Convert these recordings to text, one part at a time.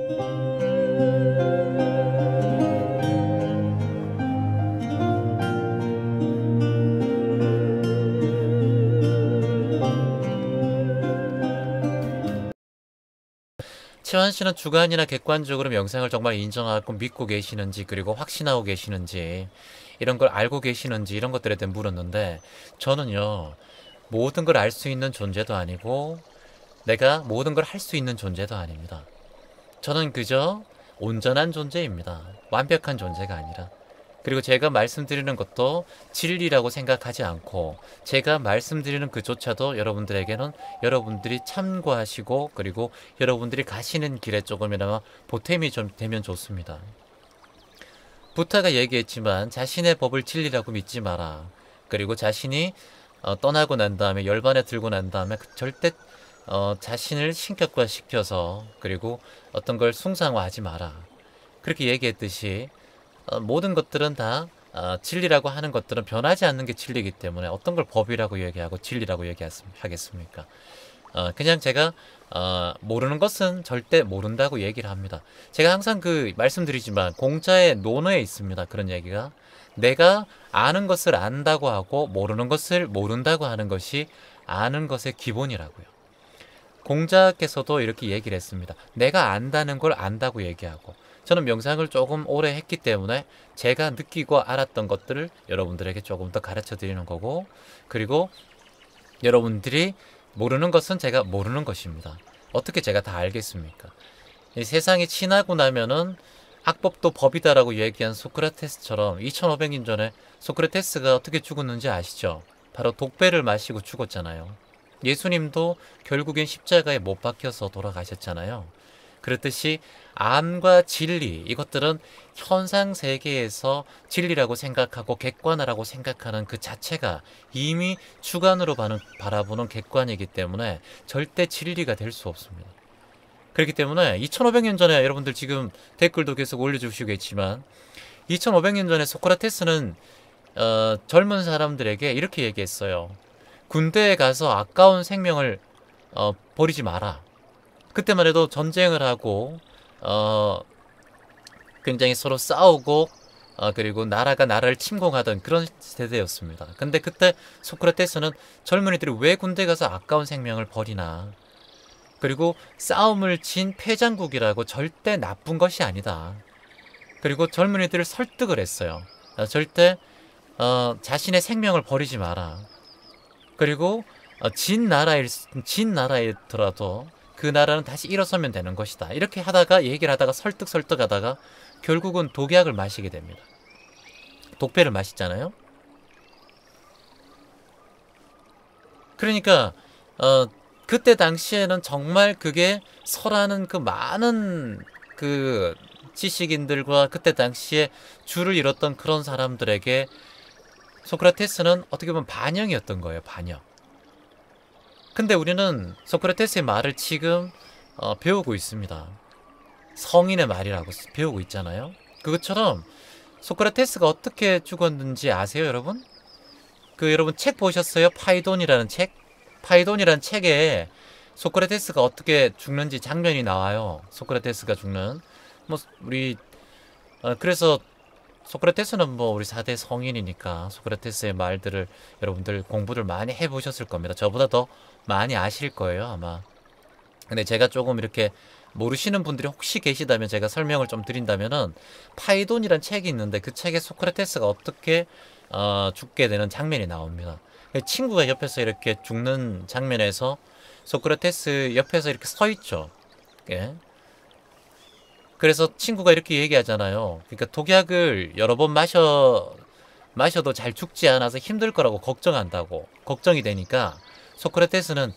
최환 씨는 주관이나 객관적으로 명상을 정말 인정하고 믿고 계시는지, 그리고 확신하고 계시는지, 이런 걸 알고 계시는지, 이런 것들에 대해 물었는데, 저는요, 모든 걸 알 수 있는 존재도 아니고 내가 모든 걸 할 수 있는 존재도 아닙니다. 저는 그저 온전한 존재입니다. 완벽한 존재가 아니라. 그리고 제가 말씀드리는 것도 진리라고 생각하지 않고, 제가 말씀드리는 그조차도 여러분들에게는 여러분들이 참고하시고, 그리고 여러분들이 가시는 길에 조금이나마 보탬이 좀 되면 좋습니다. 부타가 얘기했지만 자신의 법을 진리라고 믿지 마라. 그리고 자신이 떠나고 난 다음에, 열반에 들고 난 다음에 절대 자신을 신격화시켜서, 그리고 어떤 걸 숭상화하지 마라. 그렇게 얘기했듯이 모든 것들은 다 진리라고 하는 것들은 변하지 않는 게 진리이기 때문에 어떤 걸 법이라고 얘기하고 진리라고 얘기하겠습니까? 그냥 제가 모르는 것은 절대 모른다고 얘기를 합니다. 제가 항상 말씀드리지만 공자의 논어에 있습니다. 그런 얘기가, 내가 아는 것을 안다고 하고 모르는 것을 모른다고 하는 것이 아는 것의 기본이라고요. 공자께서도 이렇게 얘기를 했습니다. 내가 안다는 걸 안다고 얘기하고, 저는 명상을 조금 오래 했기 때문에 제가 느끼고 알았던 것들을 여러분들에게 조금 더 가르쳐 드리는 거고, 그리고 여러분들이 모르는 것은 제가 모르는 것입니다. 어떻게 제가 다 알겠습니까? 이 세상이 지나고 나면은 악법도 법이다라고 얘기한 소크라테스처럼 2500년 전에 소크라테스가 어떻게 죽었는지 아시죠? 바로 독배를 마시고 죽었잖아요. 예수님도 결국엔 십자가에 못 박혀서 돌아가셨잖아요. 그렇듯이 암과 진리, 이것들은 현상 세계에서 진리라고 생각하고 객관화라고 생각하는 그 자체가 이미 주관으로 바라보는 객관이기 때문에 절대 진리가 될 수 없습니다. 그렇기 때문에 2500년 전에, 여러분들 지금 댓글도 계속 올려주시겠지만 2500년 전에 소크라테스는 젊은 사람들에게 이렇게 얘기했어요. 군대에 가서 아까운 생명을 버리지 마라. 그때만 해도 전쟁을 하고 굉장히 서로 싸우고 그리고 나라가 나라를 침공하던 그런 세대였습니다. 근데 그때 소크라테스는 젊은이들이 왜 군대 가서 아까운 생명을 버리나, 그리고 싸움을 진 패장국이라고 절대 나쁜 것이 아니다. 그리고 젊은이들을 설득을 했어요. 절대 자신의 생명을 버리지 마라. 그리고 진 나라이더라도 그 나라는 다시 일어서면 되는 것이다. 이렇게 하다가, 얘기를 하다가 설득하다가 결국은 독약을 마시게 됩니다. 독배를 마시잖아요. 그러니까 그때 당시에는 정말 그게 설하는 그 많은 그 지식인들과 그때 당시에 줄을 잃었던 그런 사람들에게 소크라테스는 어떻게 보면 반영이었던 거예요. 반영. 근데 우리는 소크라테스의 말을 지금 배우고 있습니다. 성인의 말이라고 배우고 있잖아요. 그것처럼 소크라테스가 어떻게 죽었는지 아세요, 여러분? 여러분 책 보셨어요? 파이돈이라는 책? 파이돈이라는 책에 소크라테스가 어떻게 죽는지 장면이 나와요. 소크라테스가 죽는. 그래서 소크라테스는 우리 4대 성인이니까 소크라테스의 말들을 여러분들 공부를 많이 해보셨을 겁니다. 저보다 더 많이 아실 거예요, 아마. 근데 제가 조금 이렇게 모르시는 분들이 혹시 계시다면 제가 설명을 좀 드린다면은, 파이돈이란 책이 있는데 그 책에 소크라테스가 어떻게 죽게 되는 장면이 나옵니다. 친구가 옆에서 이렇게 죽는 장면에서 소크라테스 옆에서 이렇게 서 있죠. 예. 그래서 친구가 이렇게 얘기하잖아요. 그러니까 독약을 여러 번 마셔도 잘 죽지 않아서 힘들 거라고 걱정이 되니까 소크라테스는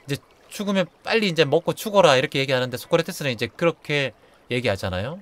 이제 죽으면 빨리 이제 먹고 죽어라 이렇게 얘기하는데, 소크라테스는 이제 그렇게 얘기하잖아요.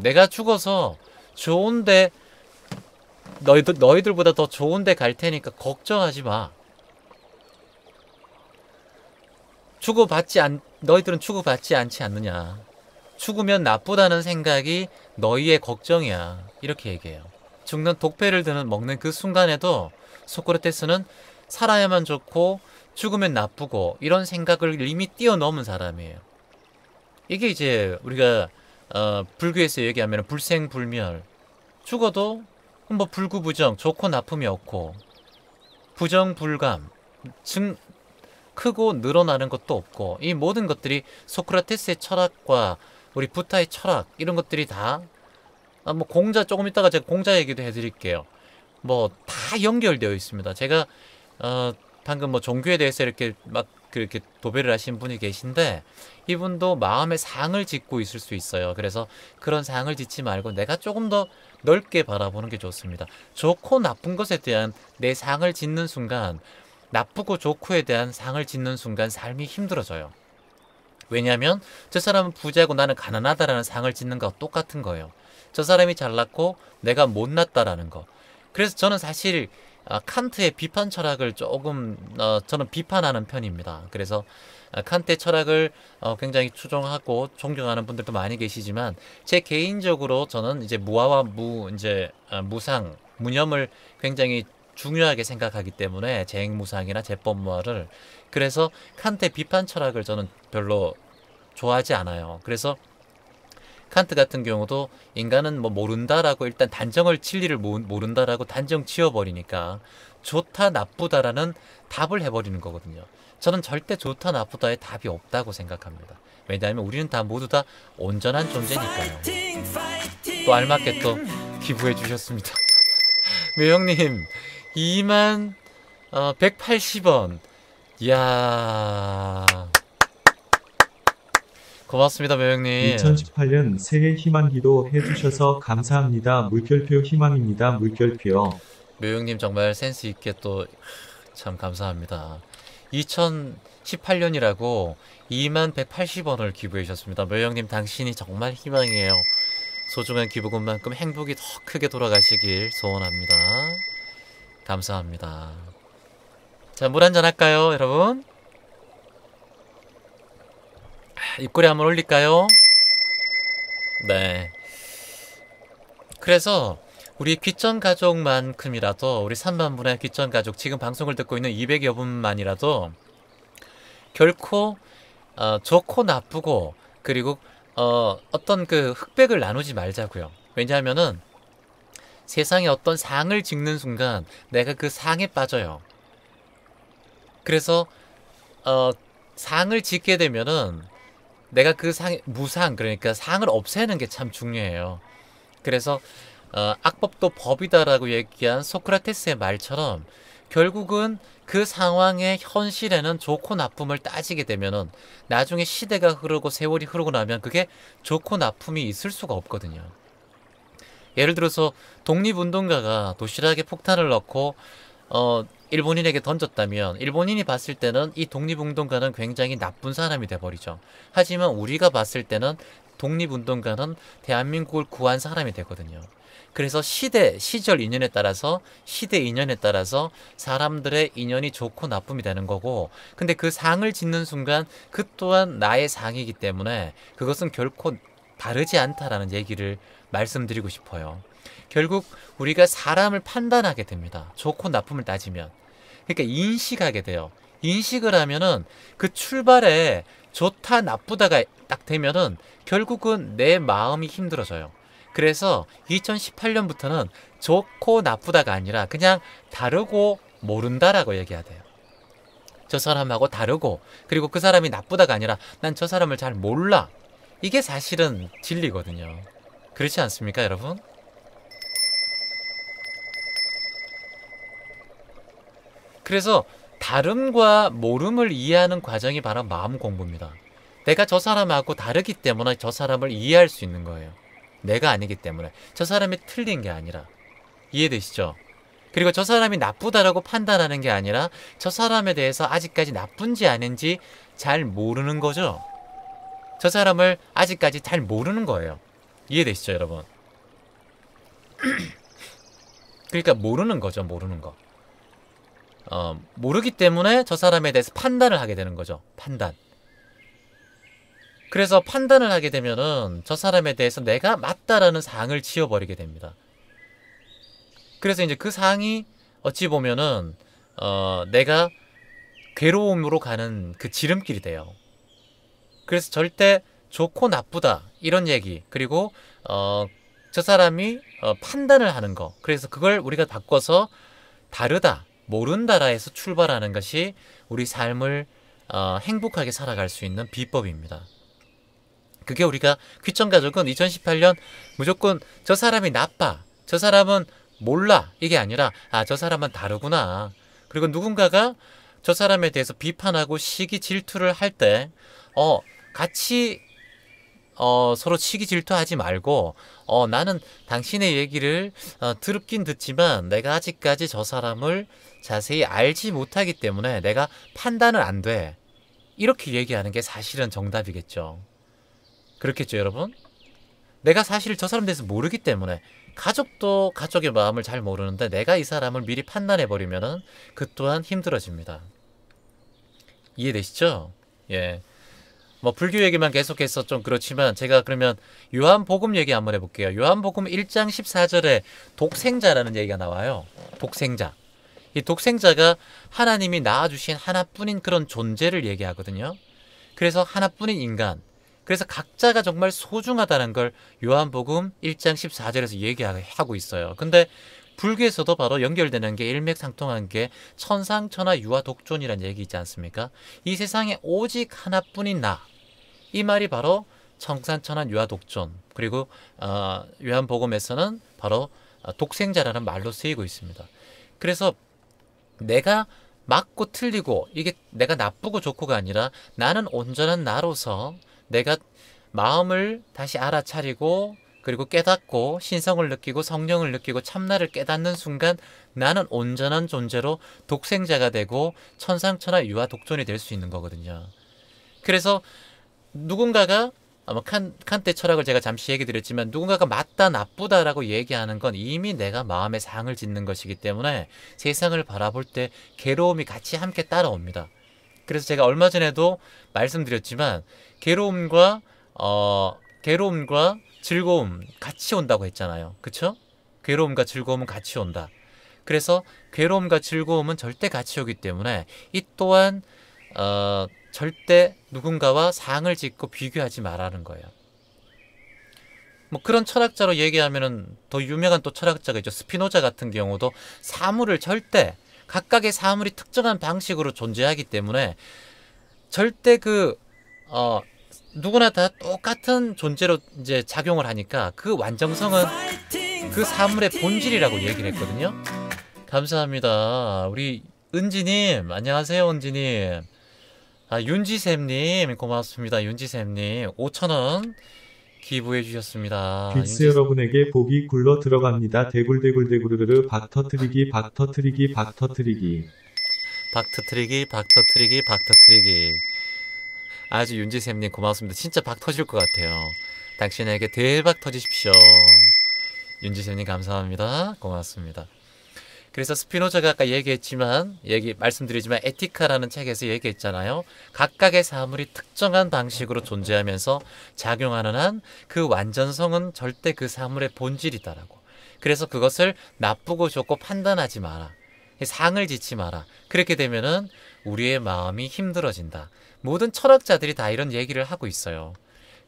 내가 죽어서 좋은데 너희들보다 더 좋은데 갈 테니까 걱정하지 마. 너희들은 추구받지 않지 않느냐. 죽으면 나쁘다는 생각이 너희의 걱정이야. 이렇게 얘기해요. 죽는 독배를 먹는 그 순간에도 소크라테스는 살아야만 좋고 죽으면 나쁘고 이런 생각을 이미 뛰어넘은 사람이에요. 이게 이제 우리가 불교에서 얘기하면 불생불멸. 죽어도 뭐 불구부정, 좋고 나쁨이 없고 부정불감, 크고 늘어나는 것도 없고, 이 모든 것들이 소크라테스의 철학과 우리 부타의 철학, 이런 것들이 다 뭐 공자, 조금 이따가 제가 공자 얘기도 해드릴게요. 뭐 다 연결되어 있습니다. 제가 방금 뭐 종교에 대해서 이렇게 막 그렇게 도배를 하신 분이 계신데, 이분도 마음의 상을 짓고 있을 수 있어요. 그래서 그런 상을 짓지 말고 내가 조금 더 넓게 바라보는 게 좋습니다. 좋고 나쁜 것에 대한 내 상을 짓는 순간, 나쁘고 좋고에 대한 상을 짓는 순간 삶이 힘들어져요. 왜냐하면 저 사람은 부자고 나는 가난하다라는 상을 짓는 거와 똑같은 거예요. 저 사람이 잘났고 내가 못났다라는 거. 그래서 저는 사실 칸트의 비판 철학을 조금 저는 비판하는 편입니다. 그래서 칸트의 철학을 굉장히 추종하고 존경하는 분들도 많이 계시지만, 제 개인적으로 저는 이제 무아와 무상, 무념을 굉장히 중요하게 생각하기 때문에, 재행무상이나 재법무아를, 그래서 칸트의 비판 철학을 저는 별로 좋아하지 않아요. 그래서 칸트 같은 경우도 인간은 뭐 모른다라고, 일단 단정을 진리를 모른다라고 단정 지어버리니까 좋다 나쁘다라는 답을 해버리는 거거든요. 저는 절대 좋다 나쁘다의 답이 없다고 생각합니다. 왜냐하면 우리는 다 모두 다 온전한 존재니까요. 또 알맞게 또 기부해 주셨습니다. 매형님 2만 180원. 이야, 고맙습니다 매형님. 2018년 새해 희망기도 해주셔서 감사합니다. 물결표 희망입니다. 물결표. 매형님 정말 센스 있게 또 참 감사합니다. 2018년이라고 2만 180원을 기부해 주셨습니다. 매형님 당신이 정말 희망이에요. 소중한 기부금만큼 행복이 더 크게 돌아가시길 소원합니다. 감사합니다. 자, 물 한잔 할까요 여러분? 입꼬리 한번 올릴까요? 네. 그래서 우리 귀천 가족만큼이라도, 우리 3만 분의 귀천 가족, 지금 방송을 듣고 있는 200여 분만이라도 결코 좋고 나쁘고, 그리고 어떤 그 흑백을 나누지 말자고요. 왜냐하면은 세상에 어떤 상을 짓는 순간 내가 그 상에 빠져요. 그래서 상을 짓게 되면은 내가 그 무상, 그러니까 상을 없애는 게 참 중요해요. 그래서 악법도 법이다라고 얘기한 소크라테스의 말처럼, 결국은 그 상황의 현실에는 좋고 나쁨을 따지게 되면은 나중에 시대가 흐르고 세월이 흐르고 나면 그게 좋고 나쁨이 있을 수가 없거든요. 예를 들어서 독립운동가가 도시락에 폭탄을 넣고 일본인에게 던졌다면, 일본인이 봤을 때는 이 독립운동가는 굉장히 나쁜 사람이 돼버리죠. 하지만 우리가 봤을 때는 독립운동가는 대한민국을 구한 사람이 되거든요. 그래서 시절 인연에 따라서, 시대 인연에 따라서 사람들의 인연이 좋고 나쁨이 되는 거고, 근데 그 상을 짓는 순간 그 또한 나의 상이기 때문에 그것은 결코 다르지 않다라는 얘기를 말씀드리고 싶어요. 결국 우리가 사람을 판단하게 됩니다. 좋고 나쁨을 따지면. 그러니까 인식하게 돼요. 인식을 하면은 그 출발에 좋다 나쁘다가 딱 되면은 결국은 내 마음이 힘들어져요. 그래서 2018년부터는 좋고 나쁘다가 아니라 그냥 다르고 모른다라고 얘기해야 돼요. 저 사람하고 다르고, 그리고 그 사람이 나쁘다가 아니라 난 저 사람을 잘 몰라. 이게 사실은 진리거든요. 그렇지 않습니까 여러분? 그래서 다름과 모름을 이해하는 과정이 바로 마음 공부입니다. 내가 저 사람하고 다르기 때문에 저 사람을 이해할 수 있는 거예요. 내가 아니기 때문에. 저 사람이 틀린 게 아니라. 이해되시죠? 그리고 저 사람이 나쁘다라고 판단하는 게 아니라 저 사람에 대해서 아직까지 나쁜지 아닌지 잘 모르는 거죠. 저 사람을 아직까지 잘 모르는 거예요. 이해되시죠 여러분? 그러니까 모르는 거죠. 모르는 거. 모르기 때문에 저 사람에 대해서 판단을 하게 되는 거죠. 판단. 그래서 판단을 하게 되면은 저 사람에 대해서 내가 맞다라는 상을 지어버리게 됩니다. 그래서 이제 그 상이 어찌 보면은 내가 괴로움으로 가는 그 지름길이 돼요. 그래서 절대 좋고 나쁘다 이런 얘기, 그리고 저 사람이 판단을 하는 거, 그래서 그걸 우리가 바꿔서 다르다, 모른다라 해서 출발하는 것이 우리 삶을 행복하게 살아갈 수 있는 비법입니다. 그게 우리가 귀천가족은 2018년 무조건 저 사람이 나빠, 저 사람은 몰라, 이게 아니라 저 사람은 다르구나. 그리고 누군가가 저 사람에 대해서 비판하고 시기 질투를 할 때 같이 서로 시기 질투하지 말고 나는 당신의 얘기를 듣긴 듣지만 내가 아직까지 저 사람을 자세히 알지 못하기 때문에 내가 판단은 안 돼. 이렇게 얘기하는 게 사실은 정답이겠죠. 그렇겠죠, 여러분? 내가 사실 저 사람 대해서 모르기 때문에, 가족도 가족의 마음을 잘 모르는데 내가 이 사람을 미리 판단해버리면은 그 또한 힘들어집니다. 이해되시죠? 예. 뭐 불교 얘기만 계속해서 좀 그렇지만 제가 그러면 요한복음 얘기 한번 해볼게요. 요한복음 1장 14절에 독생자라는 얘기가 나와요. 독생자. 이 독생자가 하나님이 낳아주신 하나뿐인 그런 존재를 얘기하거든요. 그래서 하나뿐인 인간, 그래서 각자가 정말 소중하다는 걸 요한복음 1장 14절에서 얘기하고 있어요. 근데 불교에서도 바로 연결되는 게 일맥상통한 게 천상천하 유아독존이라는 얘기 있지 않습니까? 이 세상에 오직 하나뿐인 나, 이 말이 바로 천상천하 유아독존, 그리고 요한복음에서는 바로 독생자라는 말로 쓰이고 있습니다. 그래서 내가 맞고 틀리고 이게 내가 나쁘고 좋고가 아니라 나는 온전한 나로서 내가 마음을 다시 알아차리고 그리고 깨닫고 신성을 느끼고 성령을 느끼고 참나를 깨닫는 순간 나는 온전한 존재로 독생자가 되고 천상천하 유아독존이 될 수 있는 거거든요. 그래서 누군가가 칸트 철학을 제가 잠시 얘기 드렸지만 누군가가 맞다 나쁘다라고 얘기하는 건 이미 내가 마음에 상을 짓는 것이기 때문에 세상을 바라볼 때 괴로움이 같이 함께 따라옵니다. 그래서 제가 얼마 전에도 말씀드렸지만 괴로움과 즐거움 같이 온다고 했잖아요. 그쵸? 괴로움과 즐거움은 같이 온다. 그래서 괴로움과 즐거움은 절대 같이 오기 때문에 이 또한 절대 누군가와 상을 짓고 비교하지 말라는 거예요. 뭐 그런 철학자로 얘기하면은 더 유명한 또 철학자가 있죠. 스피노자 같은 경우도 사물을 절대 각각의 사물이 특정한 방식으로 존재하기 때문에 절대 누구나 다 똑같은 존재로 이제 작용을 하니까 그 완전성은 그 사물의 본질이라고 얘기를 했거든요. 감사합니다. 우리 은지님, 안녕하세요, 은지님. 윤지샘님, 고맙습니다. 윤지샘님, 5,000원 기부해 주셨습니다. 빅스 여러분에게 복이 굴러 들어갑니다. 대굴대굴대굴르르 박터트리기 박터트리기 박터트리기 박터트리기 박터트리기 박터트리기. 아주 윤지샘님 고맙습니다. 진짜 박 터질 것 같아요. 당신에게 대박 터지십시오. 윤지샘님 감사합니다. 고맙습니다. 그래서 스피노자가 아까 말씀드리지만 에티카라는 책에서 얘기했잖아요. 각각의 사물이 특정한 방식으로 존재하면서 작용하는 한 그 완전성은 절대 그 사물의 본질이다라고. 그래서 그것을 나쁘고 좋고 판단하지 마라. 상을 짓지 마라. 그렇게 되면은 우리의 마음이 힘들어진다. 모든 철학자들이 다 이런 얘기를 하고 있어요.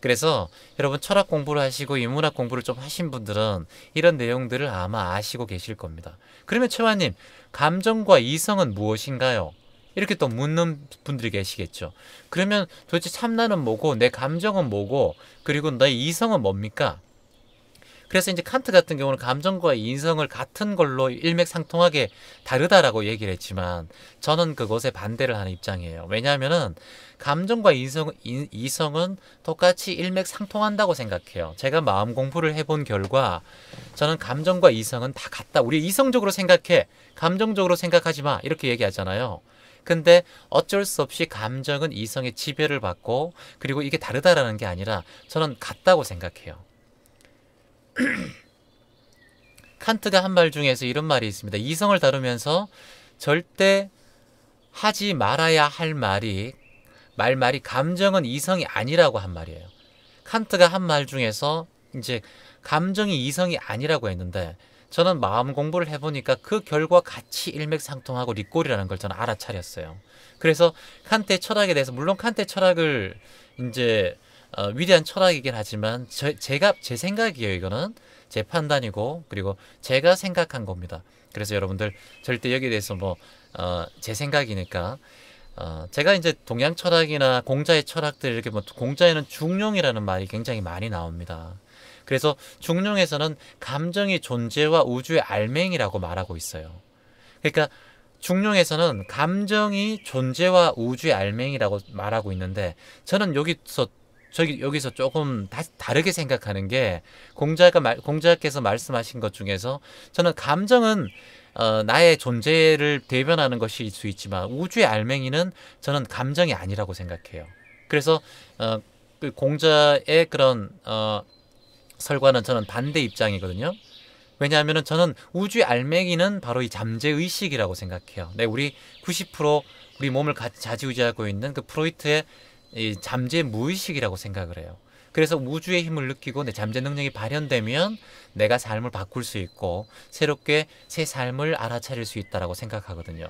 그래서 여러분 철학 공부를 하시고 인문학 공부를 좀 하신 분들은 이런 내용들을 아마 아시고 계실 겁니다. 그러면 최화님, 감정과 이성은 무엇인가요? 이렇게 또 묻는 분들이 계시겠죠. 그러면 도대체 참나는 뭐고 내 감정은 뭐고 그리고 너의 이성은 뭡니까? 그래서 이제 칸트 같은 경우는 감정과 이성을 같은 걸로 일맥상통하게 다르다라고 얘기를 했지만 저는 그것에 반대를 하는 입장이에요. 왜냐하면은 감정과 이성은 똑같이 일맥상통한다고 생각해요. 제가 마음 공부를 해본 결과 저는 감정과 이성은 다 같다. 우리 이성적으로 생각해. 감정적으로 생각하지 마. 이렇게 얘기하잖아요. 근데 어쩔 수 없이 감정은 이성의 지배를 받고 그리고 이게 다르다라는 게 아니라 저는 같다고 생각해요. 칸트가 한 말 중에서 이런 말이 있습니다. 이성을 다루면서 절대 하지 말아야 할 말이 감정은 이성이 아니라고 한 말이에요. 칸트가 한 말 중에서 이제 감정이 이성이 아니라고 했는데 저는 마음 공부를 해보니까 그 결과 같이 일맥상통하고 리꼴이라는 걸 저는 알아차렸어요. 그래서 칸트의 철학에 대해서 물론 칸트의 철학을 이제 위대한 철학이긴 하지만 제가 제 생각이에요. 이거는 제 판단이고 그리고 제가 생각한 겁니다. 그래서 여러분들 절대 여기에 대해서 뭐 제 생각이니까 제가 이제 동양 철학이나 공자의 철학들 이렇게 뭐 공자에는 중용이라는 말이 굉장히 많이 나옵니다. 그래서 중용에서는 감정이 존재와 우주의 알맹이라고 말하고 있어요. 그러니까 중용에서는 감정이 존재와 우주의 알맹이라고 말하고 있는데 저는 여기서 조금 다르게 생각하는 게 공자께서 말씀하신 것 중에서 저는 감정은 나의 존재를 대변하는 것일 수 있지만 우주의 알맹이는 저는 감정이 아니라고 생각해요. 그래서 그 공자의 그런 설과는 저는 반대 입장이거든요. 왜냐하면 저는 우주의 알맹이는 바로 이 잠재의식이라고 생각해요. 네, 우리 90% 우리 몸을 좌지우지하고 있는 그 프로이트의 이 잠재 무의식이라고 생각을 해요. 그래서 우주의 힘을 느끼고 내 잠재 능력이 발현되면 내가 삶을 바꿀 수 있고 새롭게 새 삶을 알아차릴 수 있다라고 생각하거든요.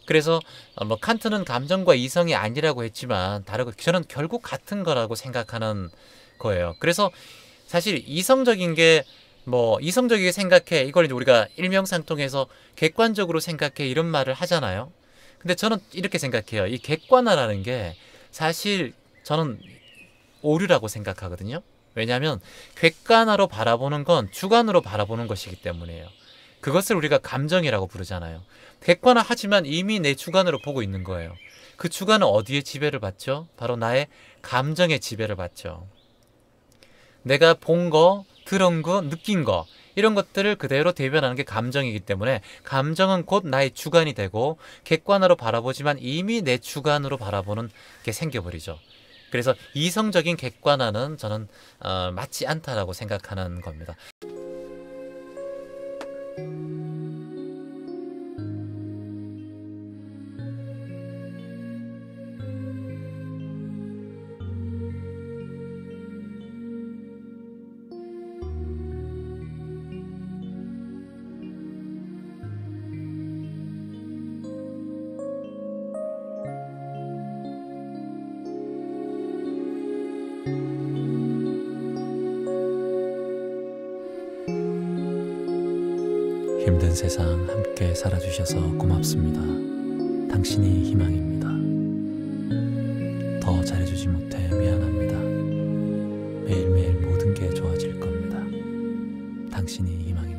그래서 뭐 칸트는 감정과 이성이 아니라고 했지만 다르고 저는 결국 같은 거라고 생각하는 거예요. 그래서 사실 이성적이게 생각해 이걸 이제 우리가 일명상통해서 객관적으로 생각해 이런 말을 하잖아요. 근데 저는 이렇게 생각해요. 이 객관화라는 게 사실 저는 오류라고 생각하거든요. 왜냐하면 객관화로 바라보는 건 주관으로 바라보는 것이기 때문이에요. 그것을 우리가 감정이라고 부르잖아요. 객관화하지만 이미 내 주관으로 보고 있는 거예요. 그 주관은 어디에 지배를 받죠? 바로 나의 감정에 지배를 받죠. 내가 본 거, 들은 거, 느낀 거 이런 것들을 그대로 대변하는 게 감정이기 때문에 감정은 곧 나의 주관이 되고 객관화로 바라보지만 이미 내 주관으로 바라보는 게 생겨버리죠. 그래서 이성적인 객관화는 저는 맞지 않다라고 생각하는 겁니다. 힘든 세상 함께 살아주셔서 고맙습니다. 당신이 희망입니다. 더 잘해주지 못해 미안합니다. 매일매일 모든 게 좋아질 겁니다. 당신이 희망입니다.